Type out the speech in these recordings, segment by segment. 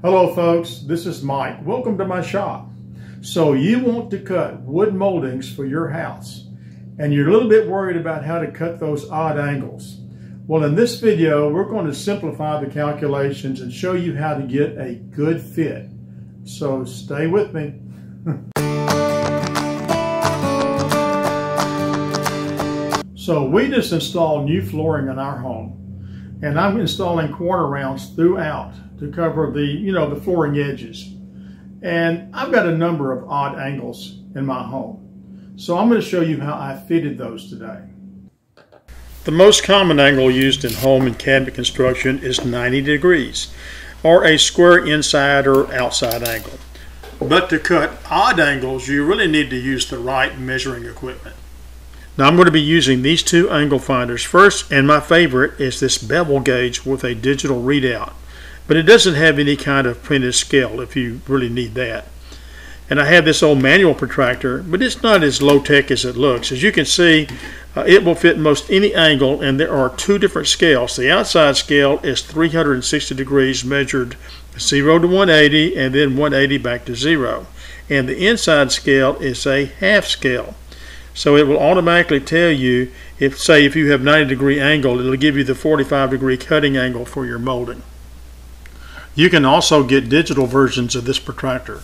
Hello folks, this is Mike. Welcome to my shop. So you want to cut wood moldings for your house and you're a little bit worried about how to cut those odd angles. Well, in this video, we're going to simplify the calculations and show you how to get a good fit. So stay with me. So we just installed new flooring in our home. And I'm installing corner rounds throughout to cover the flooring edges. And I've got a number of odd angles in my home. So I'm going to show you how I fitted those today. The most common angle used in home and cabinet construction is 90 degrees, or a square inside or outside angle. But to cut odd angles, you really need to use the right measuring equipment. Now I'm going to be using these two angle finders first, and my favorite is this bevel gauge with a digital readout. But it doesn't have any kind of printed scale if you really need that. And I have this old manual protractor, but it's not as low-tech as it looks. As you can see, it will fit most any angle, and there are two different scales. The outside scale is 360 degrees measured 0 to 180 and then 180 back to 0. And the inside scale is a half scale. So it will automatically tell you, if you have 90 degree angle, it'll give you the 45 degree cutting angle for your molding. You can also get digital versions of this protractor.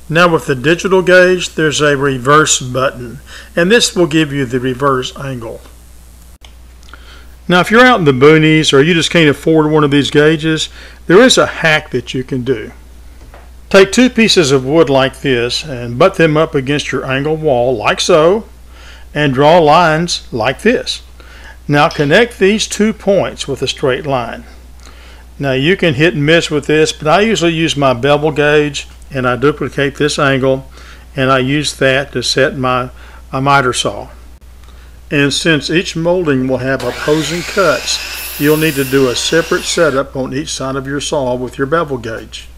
Now with the digital gauge, there's a reverse button, and this will give you the reverse angle. Now if you're out in the boonies or you just can't afford one of these gauges, there is a hack that you can do. Take two pieces of wood like this and butt them up against your angle wall like so, and draw lines like this. Now connect these 2 points with a straight line. Now you can hit and miss with this, but I usually use my bevel gauge and I duplicate this angle and I use that to set my miter saw. And since each molding will have opposing cuts, you'll need to do a separate setup on each side of your saw with your bevel gauge.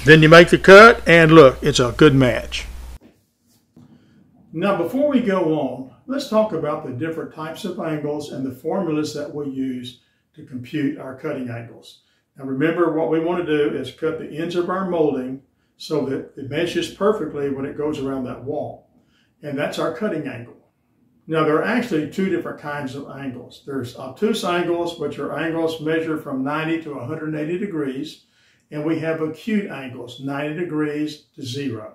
Then you make the cut, and look, it's a good match. Now before we go on, let's talk about the different types of angles and the formulas that we use to compute our cutting angles. Now remember, what we want to do is cut the ends of our molding so that it meshes perfectly when it goes around that wall. And that's our cutting angle. Now there are actually two different kinds of angles. There's obtuse angles, which are angles measured from 90 to 180 degrees. And we have acute angles, 90 degrees to 0.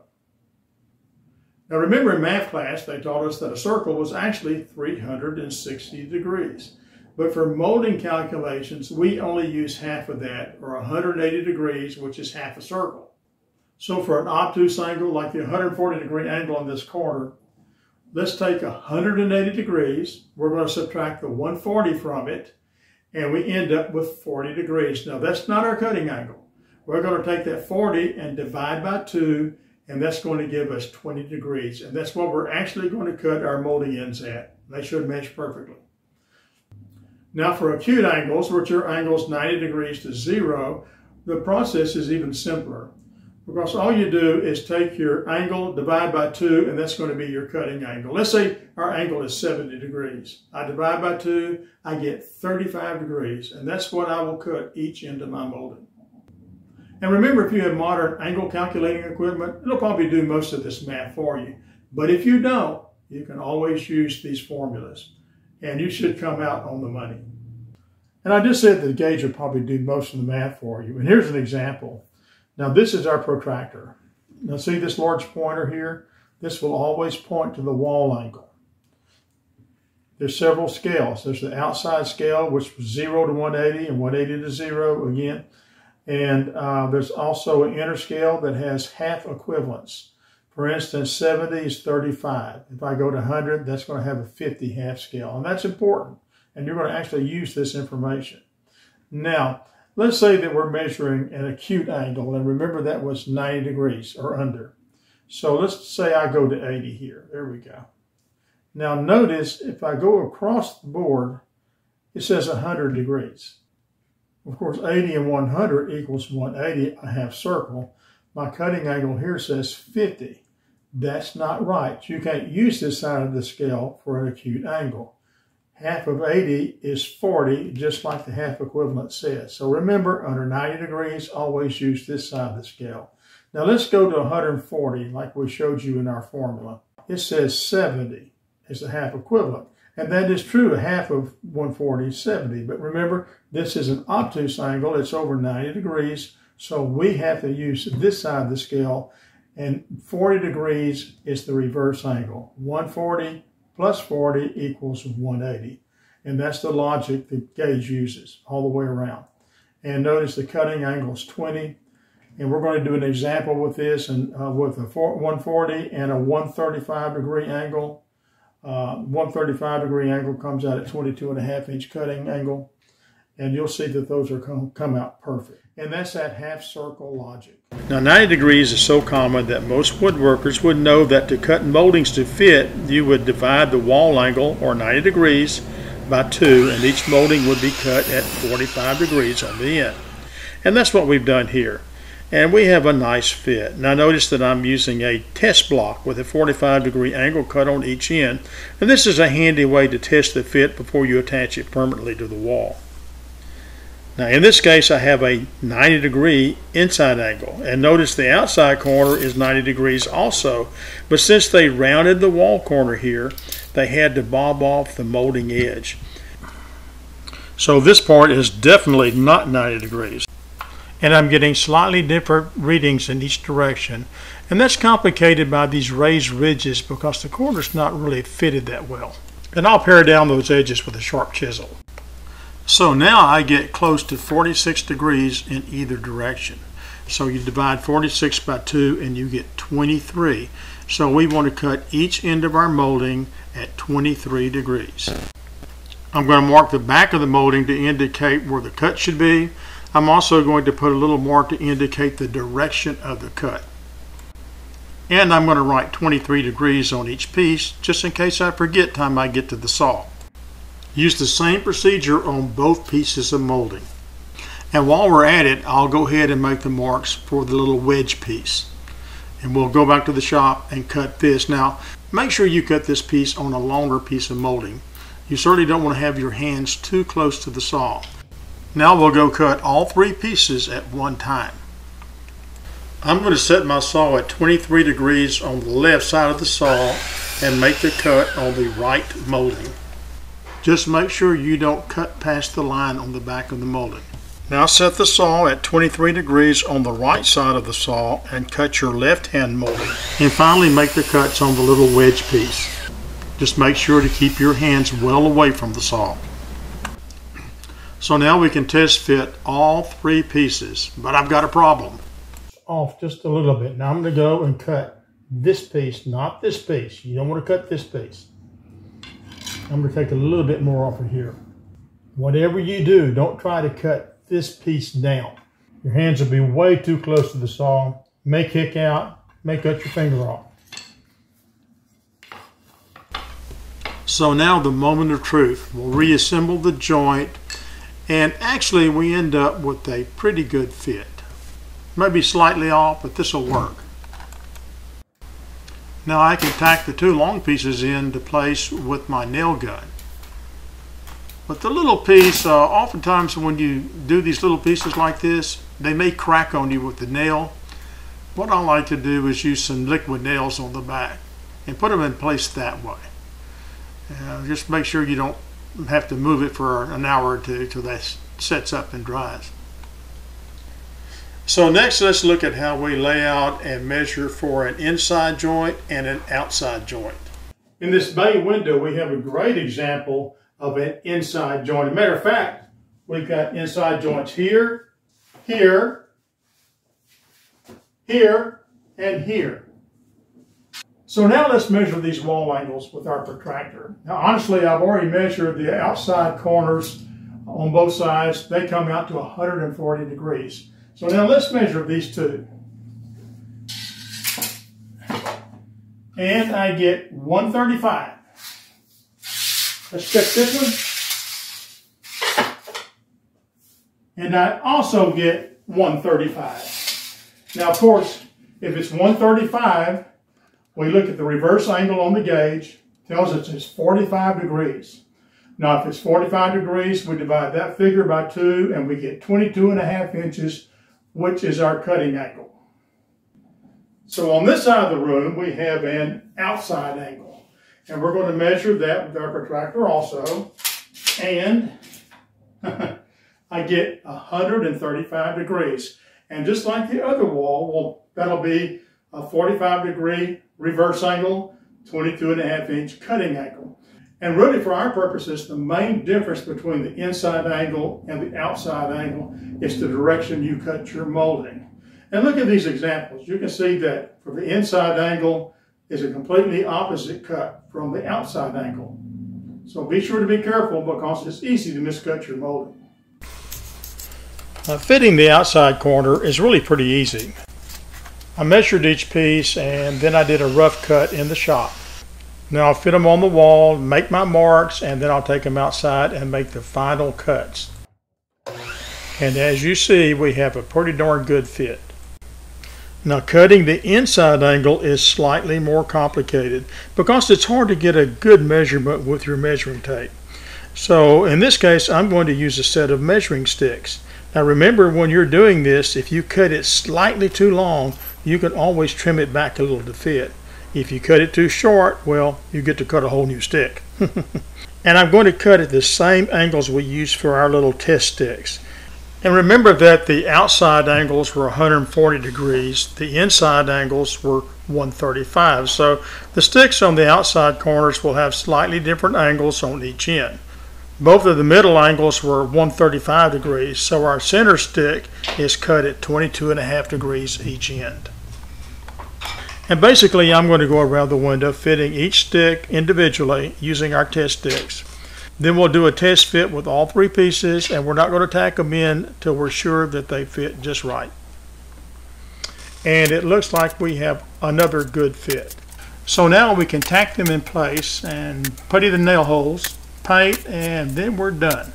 Now remember, in math class, they taught us that a circle was actually 360 degrees. But for molding calculations, we only use half of that, or 180 degrees, which is half a circle. So for an obtuse angle, like the 140 degree angle on this corner, let's take 180 degrees. We're going to subtract the 140 from it, and we end up with 40 degrees. Now that's not our cutting angle. We're going to take that 40 and divide by 2, and that's going to give us 20 degrees. And that's what we're actually going to cut our molding ends at. They should mesh perfectly. Now for acute angles, which are angles 90 degrees to 0, the process is even simpler. Because all you do is take your angle, divide by 2, and that's going to be your cutting angle. Let's say our angle is 70 degrees. I divide by 2, I get 35 degrees, and that's what I will cut each end of my molding. And remember, if you have modern angle calculating equipment, it'll probably do most of this math for you. But if you don't, you can always use these formulas, and you should come out on the money. And I just said the gauge will probably do most of the math for you. And here's an example. Now this is our protractor. Now see this large pointer here? This will always point to the wall angle. There's several scales. There's the outside scale, which was 0 to 180 and 180 to 0 again. And there's also an inner scale that has half equivalents. For instance, 70 is 35. If I go to 100, that's going to have a 50 half scale. And that's important. And you're going to actually use this information. Now, let's say that we're measuring an acute angle. And remember, that was 90 degrees or under. So let's say I go to 80 here. There we go. Now notice, if I go across the board, it says 100 degrees. Of course, 80 and 100 equals 180, a half circle. My cutting angle here says 50. That's not right. You can't use this side of the scale for an acute angle. half of 80 is 40, just like the half equivalent says. So remember, under 90 degrees, always use this side of the scale. Now let's go to 140, like we showed you in our formula. It says 70 is the half equivalent. And that is true, a half of 140 is 70. But remember, this is an obtuse angle. It's over 90 degrees. So we have to use this side of the scale. And 40 degrees is the reverse angle. 140 plus 40 equals 180. And that's the logic the gauge uses all the way around. And notice the cutting angle is 20. And we're going to do an example with this and with a 140 and a 135 degree angle. 135 degree angle comes out at 22.5 inch cutting angle. And you'll see that those are come out perfect. And that's that half circle logic. Now 90 degrees is so common that most woodworkers would know that to cut moldings to fit, you would divide the wall angle, or 90 degrees, by 2, and each molding would be cut at 45 degrees on the end. And that's what we've done here. And we have a nice fit. Now notice that I'm using a test block with a 45 degree angle cut on each end. And this is a handy way to test the fit before you attach it permanently to the wall. Now in this case I have a 90 degree inside angle. And notice the outside corner is 90 degrees also. But since they rounded the wall corner here, they had to bob off the molding edge. So this part is definitely not 90 degrees. And I'm getting slightly different readings in each direction. And that's complicated by these raised ridges because the corner's not really fitted that well. And I'll pare down those edges with a sharp chisel. So now I get close to 46 degrees in either direction. So you divide 46 by 2 and you get 23. So we want to cut each end of our molding at 23 degrees. I'm going to mark the back of the molding to indicate where the cut should be. I'm also going to put a little mark to indicate the direction of the cut. And I'm going to write 23 degrees on each piece, just in case I forget time I get to the saw. Use the same procedure on both pieces of molding. And while we're at it, I'll go ahead and make the marks for the little wedge piece. And we'll go back to the shop and cut this. Now, make sure you cut this piece on a longer piece of molding. You certainly don't want to have your hands too close to the saw. Now we'll go cut all 3 pieces at one time. I'm going to set my saw at 23 degrees on the left side of the saw and make the cut on the right molding. Just make sure you don't cut past the line on the back of the molding. Now set the saw at 23 degrees on the right side of the saw and cut your left hand molding. And finally make the cuts on the little wedge piece. Just make sure to keep your hands well away from the saw. So now we can test fit all 3 pieces, but I've got a problem. Off just a little bit. Now I'm going to go and cut this piece, not this piece. You don't want to cut this piece. I'm going to take a little bit more off of here. Whatever you do, don't try to cut this piece down. Your hands will be way too close to the saw. May kick out, may cut your finger off. So now the moment of truth. We'll reassemble the joint. And actually we end up with a pretty good fit. Maybe slightly off, but this will work. Now I can tack the 2 long pieces into place with my nail gun. But the little piece, oftentimes when you do these little pieces like this, they may crack on you with the nail. What I like to do is use some liquid nails on the back and put them in place that way. Just make sure you don't have to move it for an hour or 2 till that sets up and dries. So next let's look at how we lay out and measure for an inside joint and an outside joint. In this bay window we have a great example of an inside joint. As a matter of fact, we've got inside joints here, here, here, and here. So now let's measure these wall angles with our protractor. Now honestly, I've already measured the outside corners on both sides. They come out to 140 degrees. So now let's measure these 2. And I get 135. Let's check this one. And I also get 135. Now of course, if it's 135, we look at the reverse angle on the gauge, tells us it's 45 degrees. Now, if it's 45 degrees, we divide that figure by 2 and we get 22.5 inches, which is our cutting angle. So on this side of the room, we have an outside angle. And we're going to measure that with our protractor also. And I get 135 degrees. And just like the other wall, well, that'll be a 45 degree reverse angle, 22.5 inch cutting angle. And really for our purposes, the main difference between the inside angle and the outside angle is the direction you cut your molding. And look at these examples. You can see that for the inside angle is a completely opposite cut from the outside angle. So be sure to be careful because it's easy to miscut your molding. Fitting the outside corner is really pretty easy. I measured each piece and then I did a rough cut in the shop. Now I'll fit them on the wall, make my marks, and then I'll take them outside and make the final cuts. And as you see, we have a pretty darn good fit. Now cutting the inside angle is slightly more complicated because it's hard to get a good measurement with your measuring tape. So in this case, I'm going to use a set of measuring sticks. Now remember, when you're doing this, if you cut it slightly too long, you can always trim it back a little to fit. If you cut it too short, well, you get to cut a whole new stick. And I'm going to cut at the same angles we used for our little test sticks. And remember that the outside angles were 140 degrees, the inside angles were 135. So the sticks on the outside corners will have slightly different angles on each end. Both of the middle angles were 135 degrees, so our center stick is cut at 22.5 degrees each end. And basically I'm going to go around the window fitting each stick individually using our test sticks. Then we'll do a test fit with all 3 pieces, and we're not going to tack them in until we're sure that they fit just right. And it looks like we have another good fit. So now we can tack them in place and putty the nail holes, paint, and then we're done.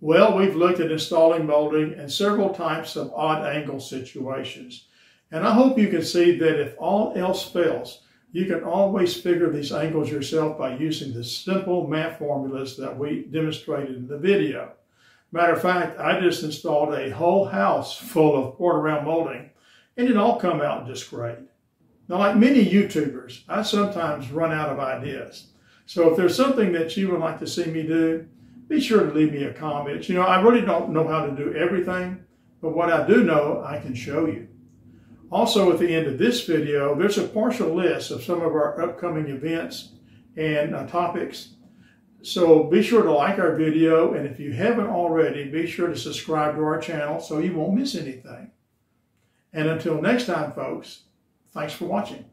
Well, we've looked at installing molding and several types of odd angle situations. And I hope you can see that if all else fails, you can always figure these angles yourself by using the simple math formulas that we demonstrated in the video. Matter of fact, I just installed a whole house full of quarter-round molding, and it all come out just great. Now, like many YouTubers, I sometimes run out of ideas. So if there's something that you would like to see me do, be sure to leave me a comment. You know, I really don't know how to do everything, but what I do know, I can show you. Also, at the end of this video, there's a partial list of some of our upcoming events and topics. So be sure to like our video, and if you haven't already, be sure to subscribe to our channel so you won't miss anything. And until next time, folks, thanks for watching.